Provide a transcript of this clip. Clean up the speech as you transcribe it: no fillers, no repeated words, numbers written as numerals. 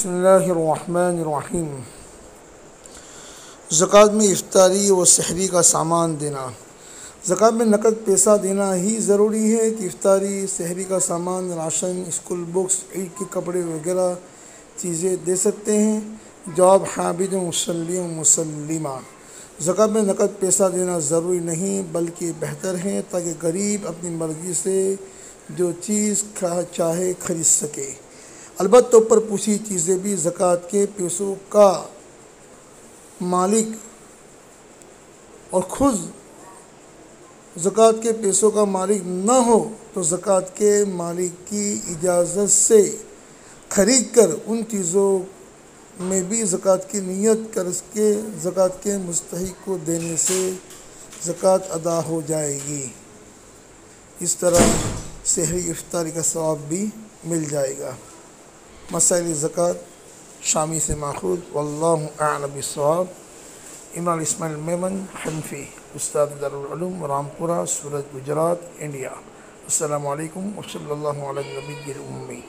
بسم اللہ الرحمن الرحیم۔ زکوٰۃ میں افطاری و سحری کا سامان دینا۔ زکوٰۃ میں نقد پیسہ دینا ہی ضروری ہے کہ افطاری سحری کا سامان، راشن، اسکول بکس، عید کے کپڑے وغیرہ چیزیں دے سکتے ہیں؟ جواب: حامد مسلم مسلمہ۔ زکوٰۃ میں نقد پیسہ دینا ضروری نہیں بلکہ بہتر ہے تاکہ غریب اپنی مرضی سے جو چیز چاہے خرید سکے۔ البتہ اوپر پوچھی چیزیں بھی زکوٰۃ کے پیسوں کا مالک اور خود زکوٰۃ کے پیسوں کا مالک نہ ہو تو زکوٰۃ کے مالک کی اجازت سے خرید کر ان چیزوں میں بھی زکوٰۃ کی نیت کر کے زکوٰۃ کے مستحق کو دینے سے زکوٰۃ ادا ہو جائے گی۔ اس طرح سحری افطاری کا ثواب بھی مل جائے گا۔ مسائل زکوٰۃ شامی سے ماخوذ۔ واللہ اعلم بالصواب۔ عمران اسماعیل میمن حنفی، استاد دارالعلوم رامپورہ، سورت، گجرات، انڈیا۔ السلام علیکم وصلی اللہ علی النبی الأمی۔